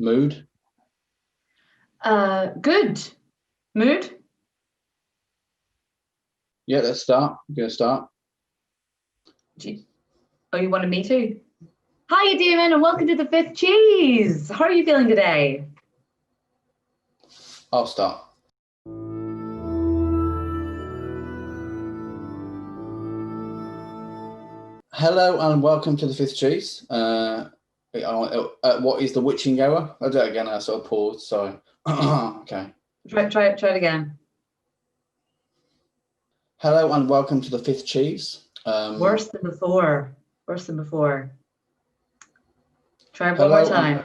Mood? Good. Mood? Yeah, let's start. I'm going to start. Oh, you wanted me to? Hi, Damon, and welcome to the Fifth Cheese. How are you feeling today? I'll start. Hello and welcome to the Fifth Cheese. What is the witching hour? I'll do it again. I sort of paused. Sorry. Okay. Try it again. Hello and welcome to the Fifth Cheese. Worse than before. Worse than before. Try it one more time.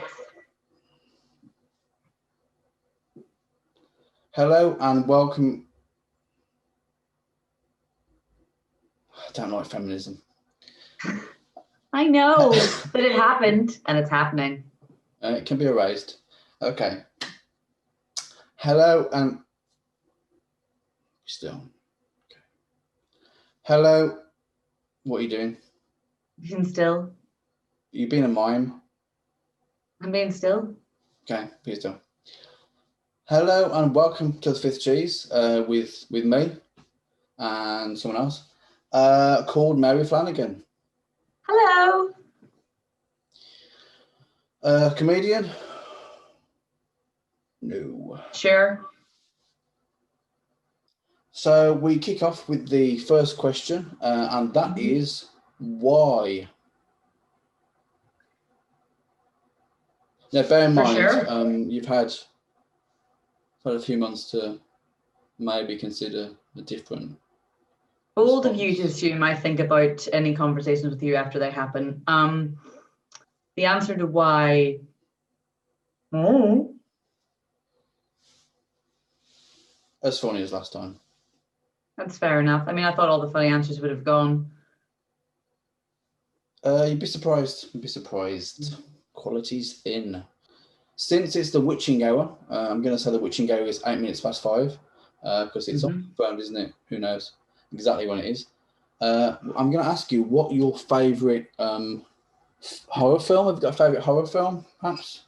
Hello and welcome. I don't like feminism. I know, but it happened and it's happening. It can be erased. Okay. Hello and still. Okay. Hello. What are you doing? Being still. You being a mime? I'm being still. Okay, be still. Hello and welcome to the Fifth Cheese with me and someone else called Mary Flanigan. Hello. Comedian? No. Sure. So we kick off with the first question, and that is why? Now, bear in mind, you've had a few months to maybe consider a different. Bold of you to assume I think about any conversations with you after they happen. The answer to why. As funny as last time. That's fair enough. I mean, I thought all the funny answers would have gone. You'd be surprised. You'd be surprised. Quality's thin. Since it's the witching hour, I'm going to say the witching hour is 8 minutes past 5 because it's unconfirmed, isn't it? Who knows exactly when it is. I'm going to ask you what your favourite horror film. Have you got a favourite horror film, perhaps?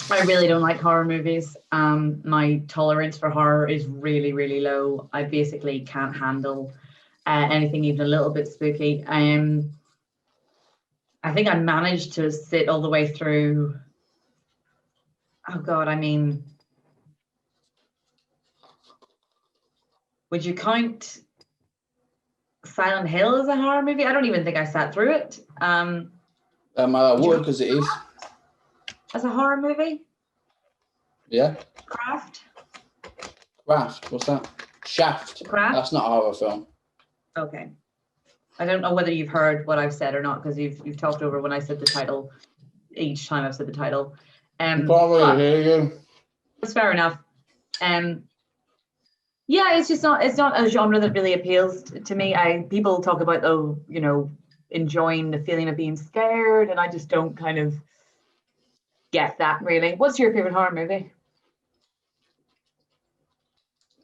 I really don't like horror movies. My tolerance for horror is really, really low. I basically can't handle anything even a little bit spooky. I think I managed to sit all the way through. Oh God, I mean, would you count Silent Hill as a horror movie? I don't even think I sat through it. I would, because it is. As a horror movie? Yeah. Craft? What's that? Shaft. Craft? That's not a horror film. Okay. I don't know whether you've heard what I've said or not, because you've talked over when I said the title each time I've said the title. Probably hear you. That's fair enough. Yeah, it's not a genre that really appeals to me. People talk about enjoying the feeling of being scared, and I just don't kind of get that really. What's your favorite horror movie?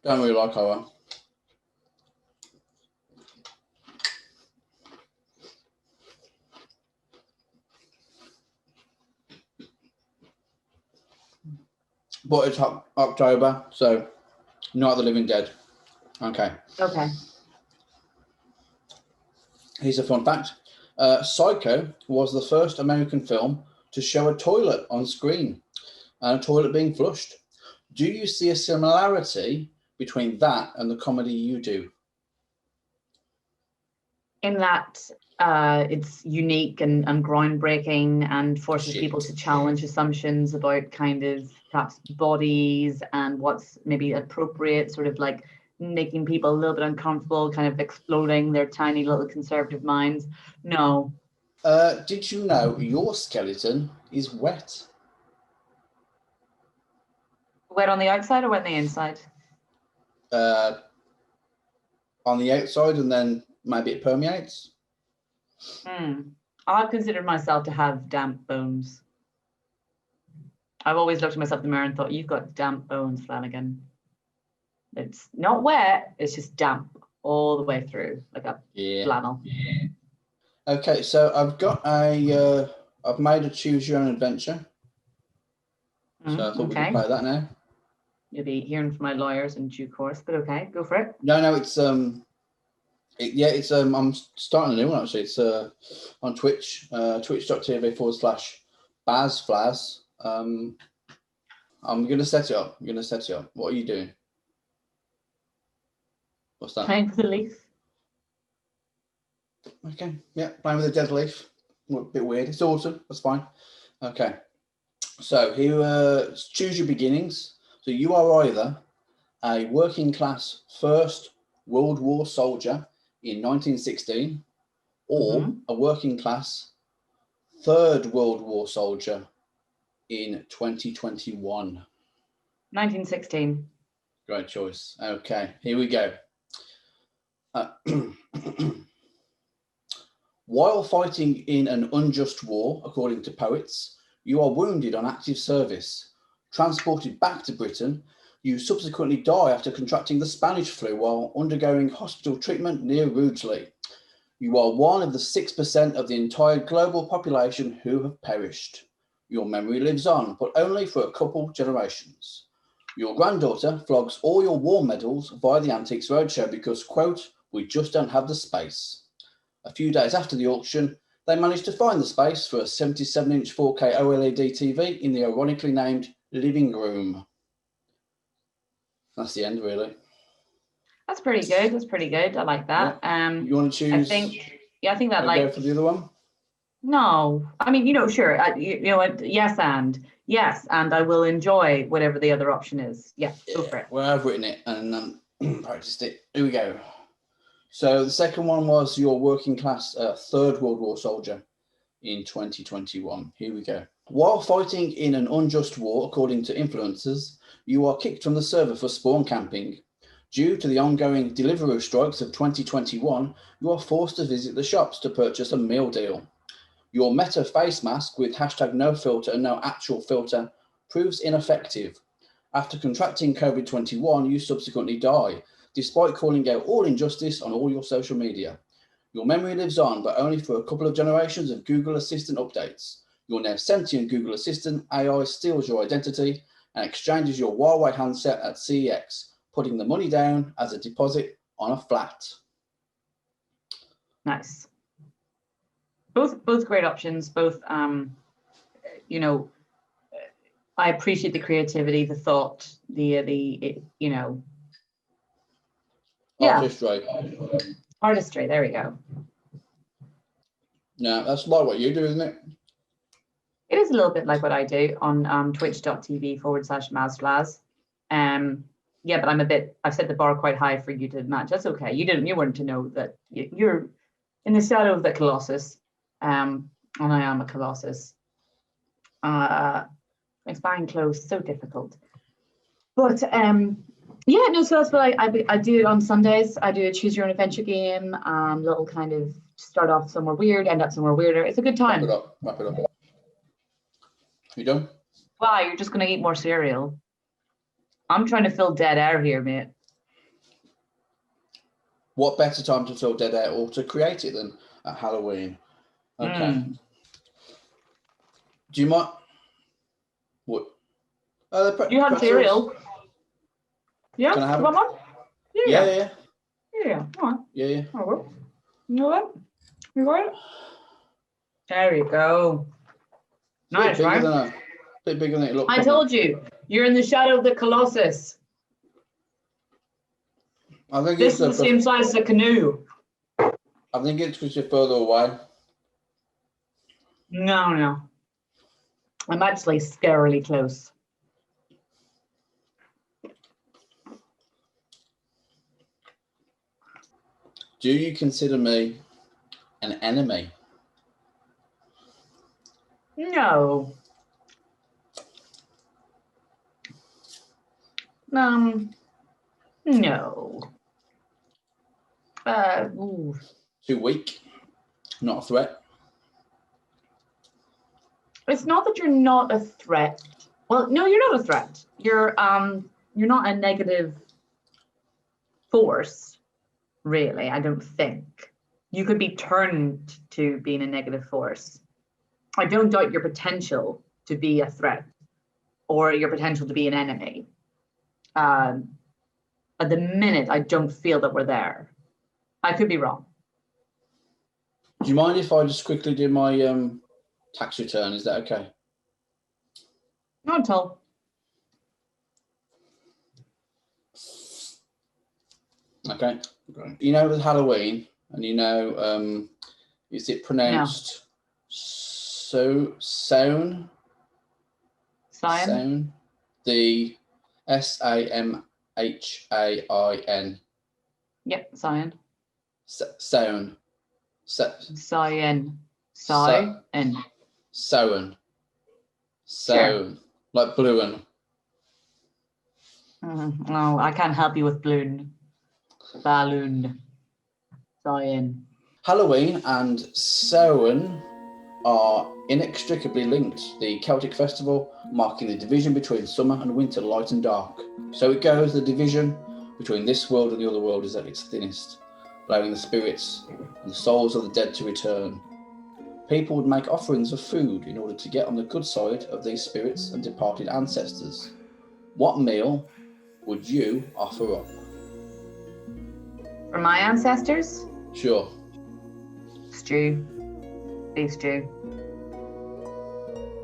Don't really like horror. But it's October, so Night of the Living Dead. Okay. Here's a fun fact. Psycho was the first American film to show a toilet on screen and a toilet being flushed. Do you see a similarity between that and the comedy you do? In that it's unique and groundbreaking and forces people to challenge assumptions about kind of perhaps bodies and what's maybe appropriate, sort of like making people a little bit uncomfortable, kind of exploding their tiny little conservative minds. No. Did you know your skeleton is wet? Wet on the outside or wet on the inside? On the outside, and then maybe it permeates. I've considered myself to have damp bones. I've always looked at myself in the mirror and thought, you've got damp bones, Flanigan. It's not wet, it's just damp all the way through, like a flannel. Yeah. Okay, so I've made a choose your own adventure. So I thought we could Okay. play that now. You'll be hearing from my lawyers in due course, but okay, go for it. No, it's I'm starting a new one actually. It's on Twitch, twitch.tv/BazFlaz. I'm gonna set it up. What are you doing? What's that? Playing with the leaf. Okay, yeah, playing with a dead leaf. A bit weird. It's autumn. That's fine. Okay, so here, choose your beginnings. So you are either a working class First World War soldier in 1916, or a working class Third World War soldier in 2021. 1916. Great choice. Okay, here we go. While fighting in an unjust war, according to poets, you are wounded on active service. Transported back to Britain, you subsequently die after contracting the Spanish flu while undergoing hospital treatment near Rugeley. You are one of the 6% of the entire global population who have perished. Your memory lives on, but only for a couple generations. Your granddaughter flogs all your war medals via the Antiques Roadshow because, quote, we just don't have the space. A few days after the auction, they managed to find the space for a 77-inch 4K OLED TV in the ironically named living room. That's the end, really. That's pretty good. I like that. Yeah. You want to choose? I think that like. Go for the other one. No, I mean, sure. You know what? Yes, and I will enjoy whatever the other option is. Yeah, go for it. Well, I've written it and practiced it. Here we go. So the second one was your working class Third World War soldier in 2021. Here we go. While fighting in an unjust war, according to influencers, you are kicked from the server for spawn camping. Due to the ongoing Deliveroo strikes of 2021, you are forced to visit the shops to purchase a meal deal. Your Meta face mask with hashtag no filter and no actual filter proves ineffective. After contracting COVID-21, you subsequently die, despite calling out all injustice on all your social media. Your memory lives on, but only for a couple of generations of Google Assistant updates. Your now sentient Google Assistant AI steals your identity and exchanges your Huawei handset at CEX, putting the money down as a deposit on a flat. Nice. Both great options. Both, I appreciate the creativity, the thought, artistry. There we go. Yeah, that's like what you do, isn't it? It is a little bit like what I do on twitch.tv/MazFlaz. Yeah, but I've set the bar quite high for you to match. That's okay. You weren't to know that you're in the shadow of the Colossus. And I am a Colossus. Makes buying clothes so difficult. But so that's what I do on Sundays. I do a choose your own adventure game. Little kind of start off somewhere weird, end up somewhere weirder. It's a good time. Wrap it up. You done? Wow, you're just gonna eat more cereal. I'm trying to fill dead air here, mate. What better time to fill dead air or to create it than at Halloween? Okay. Do you mind? What? You have cereal. Yeah. Can I have one more? Yeah. Come on. Yeah. Oh, you know what? You got it. There you go. Nice, right? A bit bigger than it looks. I told you, you're in the shadow of the Colossus. I think this is the same size as a canoe. I think it's because you're further away. No. I'm actually scarily close. Do you consider me an enemy? No. No. Too weak? Not a threat? It's not that you're not a threat. Well, no, you're not a threat. You're not a negative force, really, I don't think. You could be turned to being a negative force. I don't doubt your potential to be a threat. or your potential to be an enemy. At the minute, I don't feel that we're there. I could be wrong. Do you mind if I just quickly do my tax return? Is that okay? Not at all. Okay. You know, with Halloween, and you know, is it pronounced Sown? Sion? The SAMHAIN. Yep, Sion. Sown. Sion. Sown. Sure. Like blueing. No, I can't help you with balloon. Sion. Halloween and Samhain are inextricably linked. The Celtic festival marking the division between summer and winter, light and dark. So it goes, the division between this world and the other world is at its thinnest, allowing the spirits and the souls of the dead to return. People would make offerings of food in order to get on the good side of these spirits and departed ancestors. What meal would you offer up? For my ancestors? Sure. Stew. Beef stew.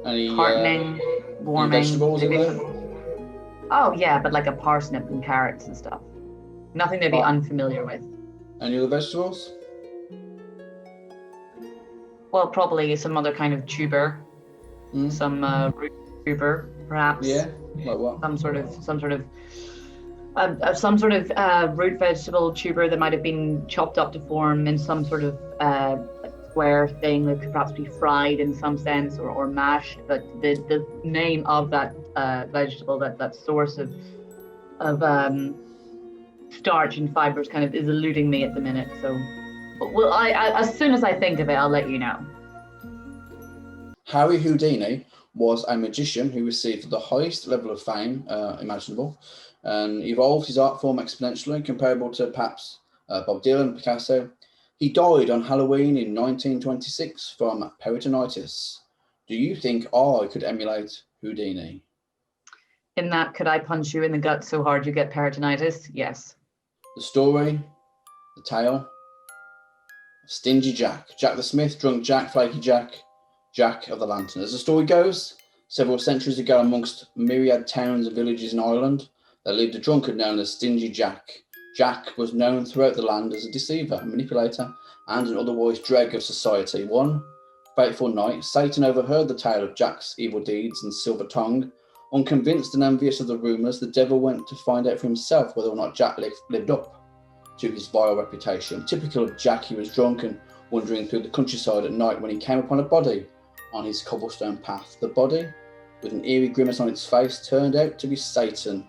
Any heartening, warming. any vegetables in there? Oh yeah, but like a parsnip and carrots and stuff. Nothing to be unfamiliar with. Any other vegetables? Well, probably some other kind of tuber. Some root tuber, perhaps. Yeah. Like what? Some sort of root vegetable tuber that might have been chopped up to form in some sort of square thing that could perhaps be fried in some sense or mashed. But the name of that vegetable, that source of starch and fibers, kind of is eluding me at the minute. So, well, I as soon as I think of it, I'll let you know. Harry Houdini was a magician who received the highest level of fame imaginable, and evolved his art form exponentially, comparable to perhaps Bob Dylan, Picasso. He died on Halloween in 1926 from peritonitis. Do you think I could emulate Houdini? In that, could I punch you in the gut so hard you get peritonitis? Yes. The story, the tale, Stingy Jack, Jack the Smith, Drunk Jack, Flaky Jack, Jack of the Lantern. As the story goes, several centuries ago, amongst myriad towns and villages in Ireland, there lived a drunkard known as Stingy Jack. Jack was known throughout the land as a deceiver, a manipulator, and an otherwise dreg of society. One fateful night, Satan overheard the tale of Jack's evil deeds and silver tongue. Unconvinced and envious of the rumours, the devil went to find out for himself whether or not Jack lived up to his vile reputation. Typical of Jack, he was drunk and wandering through the countryside at night when he came upon a body on his cobblestone path. The body, with an eerie grimace on its face, turned out to be Satan.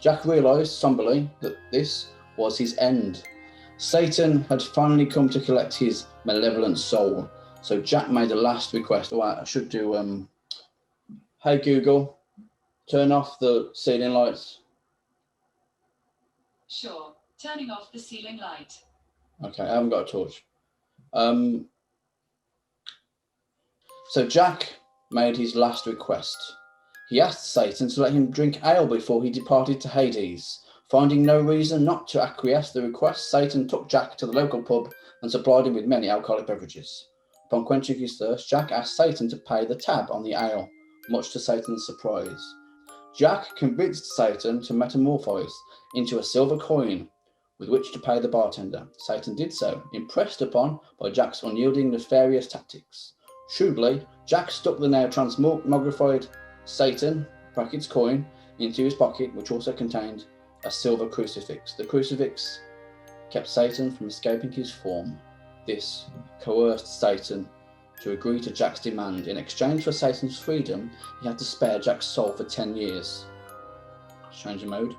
Jack realised somberly that this was his end. Satan had finally come to collect his malevolent soul. So Jack made a last request. Oh, I should do, hey Google, turn off the ceiling lights. Sure, turning off the ceiling light. Okay, I haven't got a torch. So Jack made his last request. He asked Satan to let him drink ale before he departed to Hades. Finding no reason not to acquiesce the request, Satan took Jack to the local pub and supplied him with many alcoholic beverages. Upon quenching his thirst, Jack asked Satan to pay the tab on the ale, much to Satan's surprise. Jack convinced Satan to metamorphose into a silver coin with which to pay the bartender. Satan did so, impressed upon by Jack's unyielding, nefarious tactics. Shrewdly, Jack stuck the now transmogrified Satan, brackets coin, into his pocket, which also contained a silver crucifix. The crucifix kept Satan from escaping his form. This coerced Satan to agree to Jack's demand. In exchange for Satan's freedom, he had to spare Jack's soul for 10 years. Change of mode.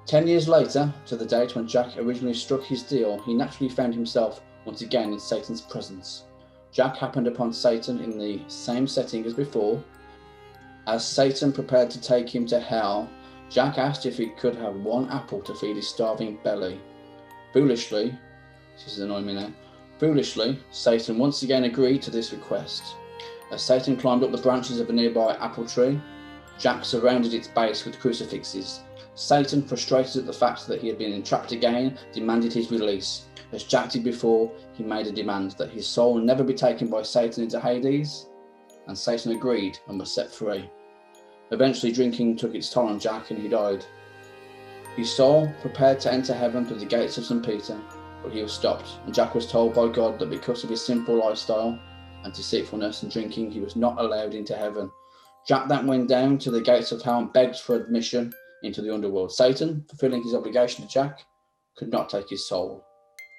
10 years later, to the date when Jack originally struck his deal, he naturally found himself once again in Satan's presence. Jack happened upon Satan in the same setting as before. As Satan prepared to take him to hell, Jack asked if he could have one apple to feed his starving belly. Foolishly, this is annoying me now, foolishly, Satan once again agreed to this request. As Satan climbed up the branches of a nearby apple tree, Jack surrounded its base with crucifixes. Satan, frustrated at the fact that he had been entrapped again, demanded his release. As Jack did before, he made a demand that his soul never be taken by Satan into Hades, and Satan agreed and was set free. Eventually, drinking took its toll on Jack and he died. His soul prepared to enter heaven through the gates of St. Peter, but he was stopped, and Jack was told by God that because of his sinful lifestyle and deceitfulness and drinking, he was not allowed into heaven. Jack then went down to the gates of hell and begged for admission into the underworld. Satan, fulfilling his obligation to Jack, could not take his soul.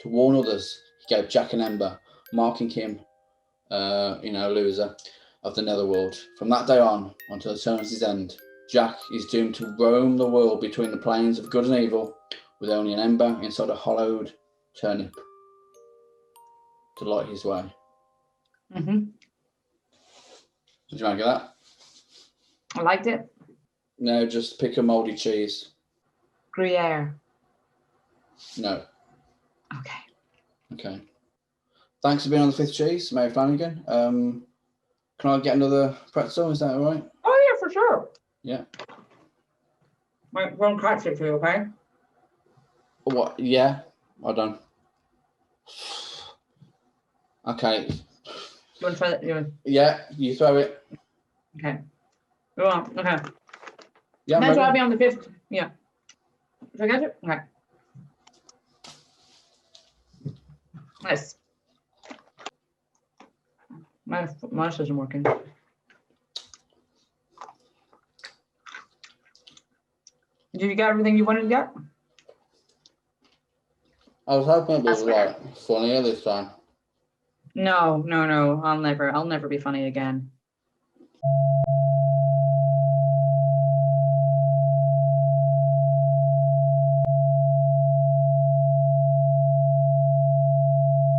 To warn others, he gave Jack an ember, marking him, loser of the netherworld. From that day on, until eternity's end, Jack is doomed to roam the world between the planes of good and evil, with only an ember inside a hollowed turnip to light his way. Mm-hmm. Did you make that? I liked it. No, just pick a mouldy cheese. Gruyere. No. Okay. Thanks for being on the fifth cheese, Mary Flanigan. Can I get another pretzel? Is that all right? Oh, yeah, for sure. Yeah. Right, one catch it for you, okay? What? Yeah, I done. Okay. You want to try that? Yeah, you throw it. Okay. Go on. Okay. Yeah, That's why I'll be on the fifth. Yeah. Did I get it? Okay. Nice. My mouse isn't working. Did you get everything you wanted to get? I was hoping it was That's fair. funnier this time. No. I'll never be funny again.